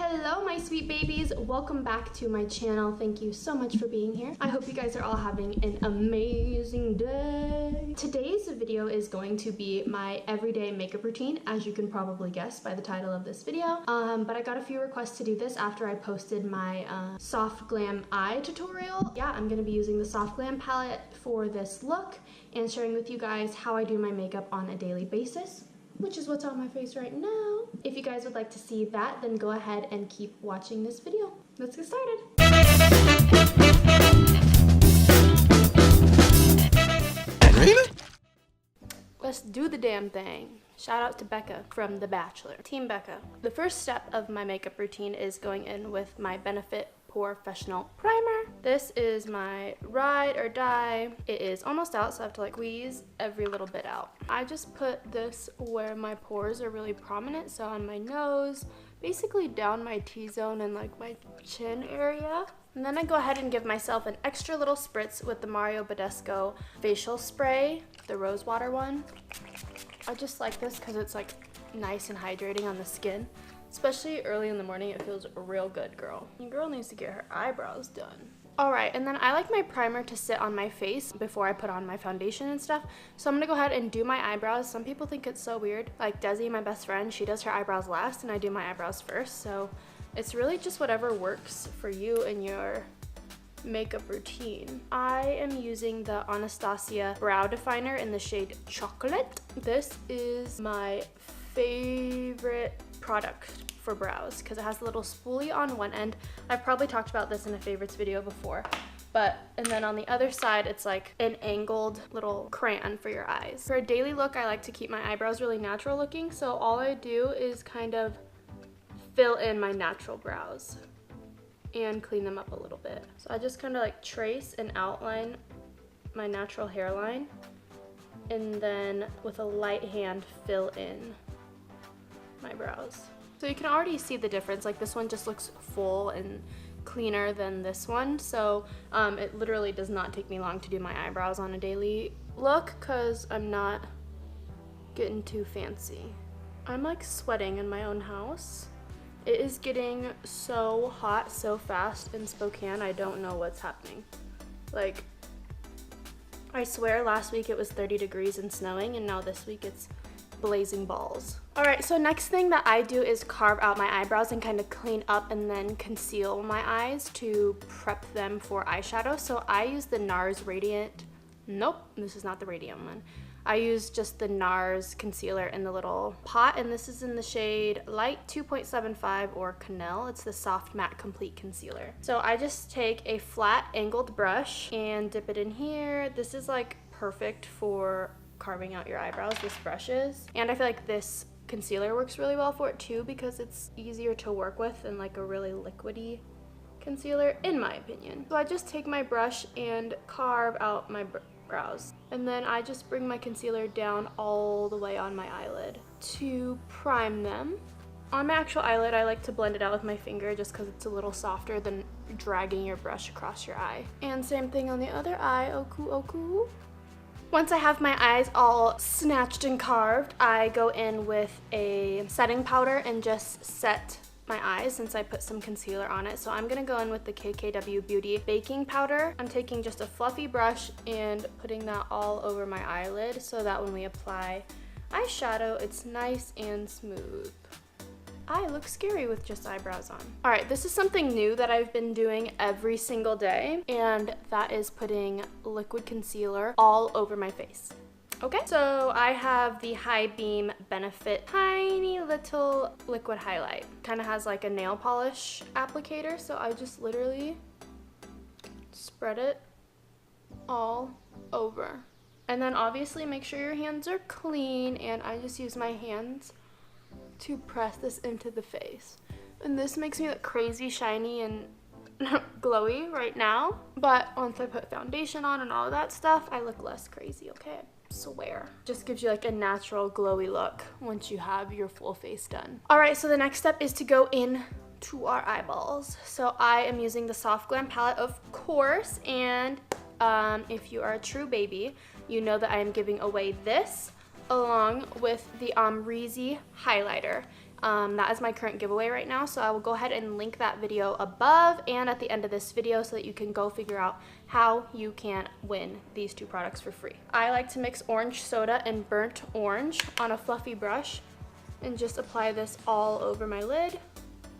Hello my sweet babies, welcome back to my channel. Thank you so much for being here. I hope you guys are all having an amazing day. Today's video is going to be my everyday makeup routine, as you can probably guess by the title of this video. But I got a few requests to do this after I posted my soft glam eye tutorial. Yeah, I'm gonna be using the soft glam palette for this look and sharing with you guys how I do my makeup on a daily basis, which is what's on my face right now. If you guys would like to see that, then go ahead and keep watching this video. Let's get started. Rina? Let's do the damn thing. Shout out to Becca from The Bachelor. Team Becca. The first step of my makeup routine is going in with my Benefit Professional Primer. This is my ride or die. It is almost out, so I have to like squeeze every little bit out. I just put this where my pores are really prominent, so on my nose, basically down my T-zone and like my chin area. And then I go ahead and give myself an extra little spritz with the Mario Badescu facial spray, the rose water one. I just like this because it's like nice and hydrating on the skin. Especially early in the morning, it feels real good, girl. Your girl needs to get her eyebrows done. Alright, and then I like my primer to sit on my face before I put on my foundation and stuff. So I'm gonna go ahead and do my eyebrows. Some people think it's so weird. Like Desi, my best friend, she does her eyebrows last and I do my eyebrows first. So it's really just whatever works for you and your makeup routine. I am using the Anastasia brow definer in the shade Chocolate. This is my favorite product for brows because it has a little spoolie on one end. I've probably talked about this in a favorites video before, and then on the other side it's like an angled little crayon for your eyes. For a daily look, I like to keep my eyebrows really natural looking, so all I do is kind of fill in my natural brows and clean them up a little bit. So I just kind of like trace and outline my natural hairline and then with a light hand fill in my brows. So you can already see the difference. Like this one just looks full and cleaner than this one. So it literally does not take me long to do my eyebrows on a daily look because I'm not getting too fancy. I'm like sweating in my own house. It is getting so hot so fast in Spokane. I don't know what's happening. Like, I swear last week it was 30 degrees and snowing, and now this week it's blazing balls. Alright, so next thing that I do is carve out my eyebrows and kind of clean up and then conceal my eyes to prep them for eyeshadow. So I use the NARS Radiant. Nope, this is not the Radiant one. I use just the NARS concealer in the little pot, and this is in the shade Light 2.75 or Cannelle. It's the Soft Matte Complete Concealer. So I just take a flat angled brush and dip it in here. This is like perfect for carving out your eyebrows, this brush is. And I feel like this concealer works really well for it too because it's easier to work with than like a really liquidy concealer, in my opinion. So I just take my brush and carve out my brows. And then I just bring my concealer down all the way on my eyelid to prime them. On my actual eyelid, I like to blend it out with my finger just because it's a little softer than dragging your brush across your eye. And same thing on the other eye, oku oku. Once I have my eyes all snatched and carved, I go in with a setting powder and just set my eyes since I put some concealer on it. So I'm gonna go in with the KKW Beauty baking powder. I'm taking just a fluffy brush and putting that all over my eyelid so that when we apply eyeshadow, it's nice and smooth. I look scary with just eyebrows on. All right, this is something new that I've been doing every single day, and that is putting liquid concealer all over my face. Okay, so I have the High Beam Benefit tiny little liquid highlight. Kind of has like a nail polish applicator, so I just literally spread it all over. And then obviously make sure your hands are clean, and I just use my hands to press this into the face. And this makes me look crazy shiny and glowy right now, but once I put foundation on and all of that stuff, I look less crazy, okay? I swear. Just gives you like a natural glowy look once you have your full face done. Alright, so the next step is to go in to our eyeballs. So I am using the Soft Glam palette, of course, and if you are a true baby, you know that I am giving away this along with the Amrezy highlighter. That is my current giveaway right now, so I will go ahead and link that video above and at the end of this video so that you can go figure out how you can win these 2 products for free. I like to mix orange soda and burnt orange on a fluffy brush and just apply this all over my lid.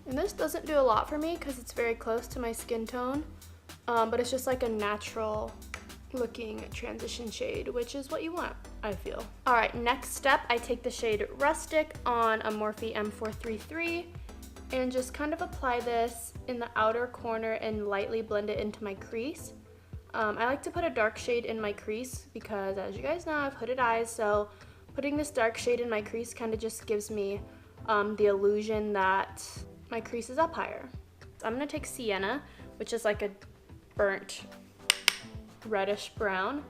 And this doesn't do a lot for me because it's very close to my skin tone, but it's just like a natural looking transition shade, which is what you want, I feel. All right, next step, I take the shade Rustic on a Morphe M433 and just kind of apply this in the outer corner and lightly blend it into my crease. I like to put a dark shade in my crease because, as you guys know, I have hooded eyes, so putting this dark shade in my crease kind of just gives me the illusion that my crease is up higher. So I'm gonna take Sienna, which is like a burnt reddish brown,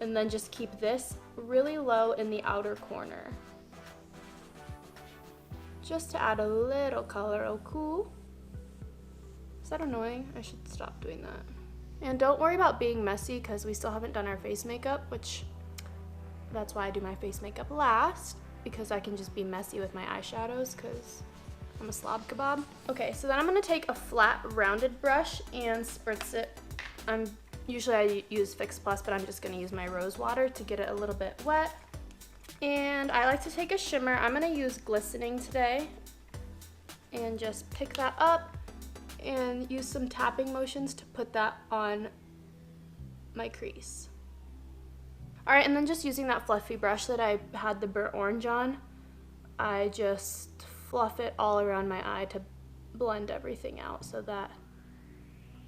and then just keep this really low in the outer corner. Just to add a little color, oh cool. Is that annoying? I should stop doing that. And don't worry about being messy because we still haven't done our face makeup, which that's why I do my face makeup last, because I can just be messy with my eyeshadows because I'm a slob kebab. Okay, so then I'm gonna take a flat rounded brush and spritz it. Usually I use Fix Plus, but I'm just gonna use my rose water to get it a little bit wet. And I like to take a shimmer. I'm gonna use Glistening today and just pick that up and use some tapping motions to put that on my crease. All right, and then just using that fluffy brush that I had the burnt orange on, I just fluff it all around my eye to blend everything out so that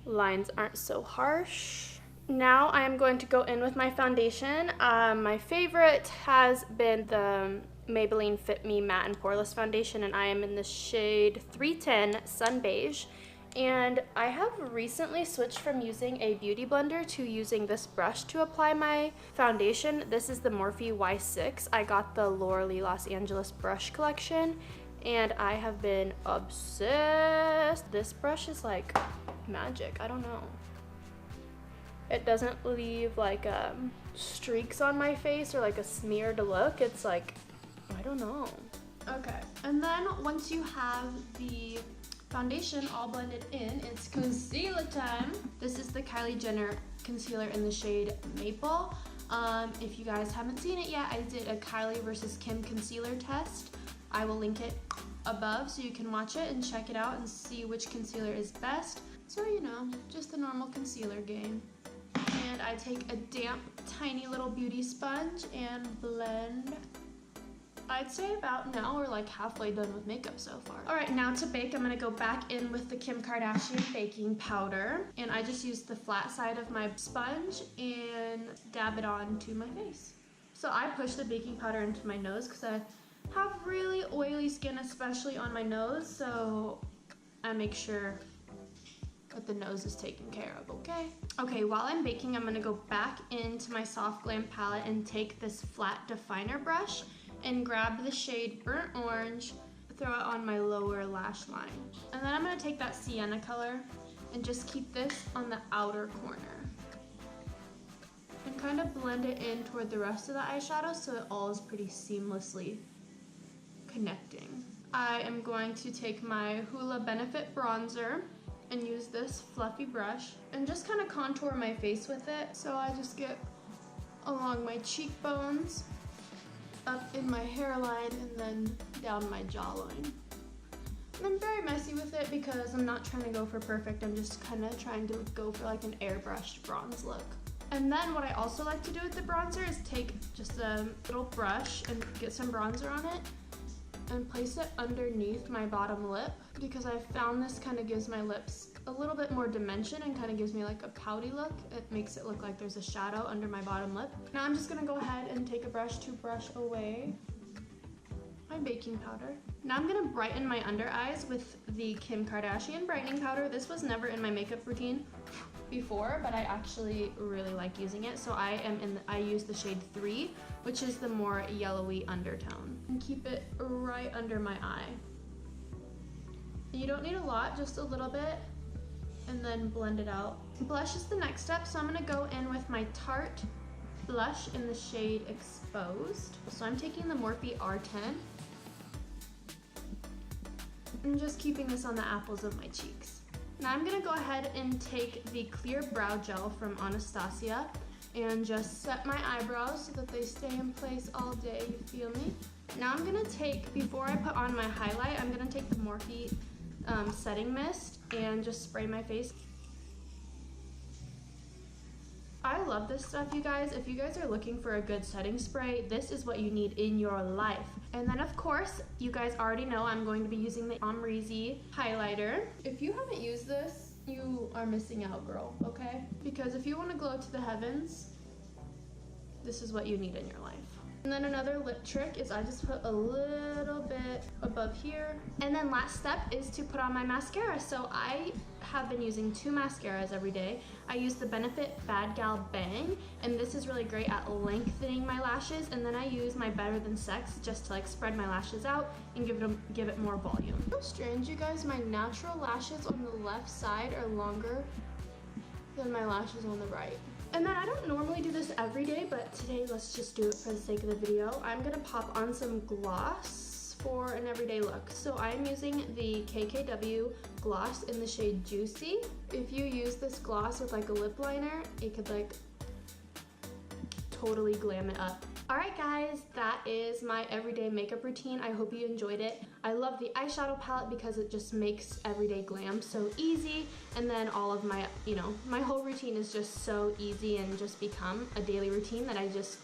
lines aren't so harsh. Now I am going to go in with my foundation. My favorite has been the Maybelline Fit Me Matte and Poreless Foundation, and I am in the shade 310 Sun Beige. And I have recently switched from using a beauty blender to using this brush to apply my foundation. This is the Morphe Y6. I got the Laura Lee Los Angeles brush collection, and I have been obsessed. This brush is like magic. I don't know. It doesn't leave like streaks on my face or like a smeared look. It's like, I don't know. Okay, and then once you have the foundation all blended in, it's concealer time. This is the Kylie Jenner concealer in the shade Maple. If you guys haven't seen it yet, I did a Kylie versus Kim concealer test. I will link it above so you can watch it and check it out and see which concealer is best. So, you know, just the normal concealer game. And I take a damp, tiny little beauty sponge and blend. I'd say about now we're like halfway done with makeup so far. All right, now to bake, I'm gonna go back in with the Kim Kardashian baking powder. And I just used the flat side of my sponge and dab it onto my face. So I push the baking powder into my nose because I have really oily skin, especially on my nose. So I make sure that the nose is taken care of, okay? Okay, while I'm baking, I'm gonna go back into my Soft Glam palette and take this flat definer brush and grab the shade Burnt Orange, throw it on my lower lash line. And then I'm gonna take that sienna color and just keep this on the outer corner. And kind of blend it in toward the rest of the eyeshadow so it all is pretty seamlessly connecting. I am going to take my Hoola Benefit bronzer and use this fluffy brush and just kind of contour my face with it. So I just get along my cheekbones, up in my hairline, and then down my jawline. And I'm very messy with it because I'm not trying to go for perfect. I'm just kind of trying to go for like an airbrushed bronze look. And then what I also like to do with the bronzer is take just a little brush and get some bronzer on it and place it underneath my bottom lip because I found this kind of gives my lips a little bit more dimension and kind of gives me like a pouty look. It makes it look like there's a shadow under my bottom lip. Now I'm just gonna go ahead and take a brush to brush away my baking powder. Now I'm gonna brighten my under eyes with the Kim Kardashian brightening powder. This was never in my makeup routine before, but I actually really like using it. So I use the shade 3, which is the more yellowy undertone. And keep it right under my eye. You don't need a lot, just a little bit, and then blend it out. Blush is the next step, so I'm gonna go in with my Tarte blush in the shade Exposed. So I'm taking the Morphe R10 I'm just keeping this on the apples of my cheeks. Now I'm gonna go ahead and take the clear brow gel from Anastasia and just set my eyebrows so that they stay in place all day, you feel me? Now I'm gonna take, before I put on my highlight, I'm gonna take the Morphe setting mist and just spray my face. I love this stuff, you guys. If you guys are looking for a good setting spray, this is what you need in your life. And then of course, you guys already know I'm going to be using the Amrezy highlighter. If you haven't used this, you are missing out, girl, okay? Because if you want to glow to the heavens, this is what you need in your life. And then another lip trick is I just put a little bit above here. And then last step is to put on my mascara. So I have been using 2 mascaras every day. I use the Benefit Bad Gal Bang, and this is really great at lengthening my lashes. And then I use my Better Than Sex just to like spread my lashes out and give it more volume. So strange, you guys, my natural lashes on the left side are longer than my lashes on the right. And then I don't normally do this every day, but today let's just do it for the sake of the video. I'm gonna pop on some gloss for an everyday look. So I'm using the KKW gloss in the shade Juicy. If you use this gloss with like a lip liner, it could like totally glam it up. Alright guys, that is my everyday makeup routine. I hope you enjoyed it. I love the eyeshadow palette because it just makes everyday glam so easy. And then all of my, my whole routine is just so easy and just become a daily routine that I just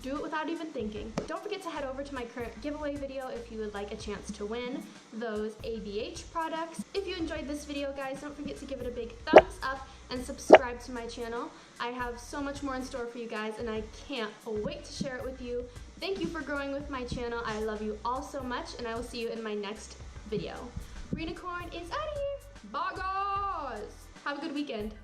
do it without even thinking. Don't forget to head over to my current giveaway video if you would like a chance to win those ABH products. If you enjoyed this video, guys, don't forget to give it a big thumbs up and subscribe to my channel. I have so much more in store for you guys and I can't wait to share it with you. Thank you for growing with my channel. I love you all so much and I will see you in my next video. Rinacorn is out of here. Bye guys! Have a good weekend.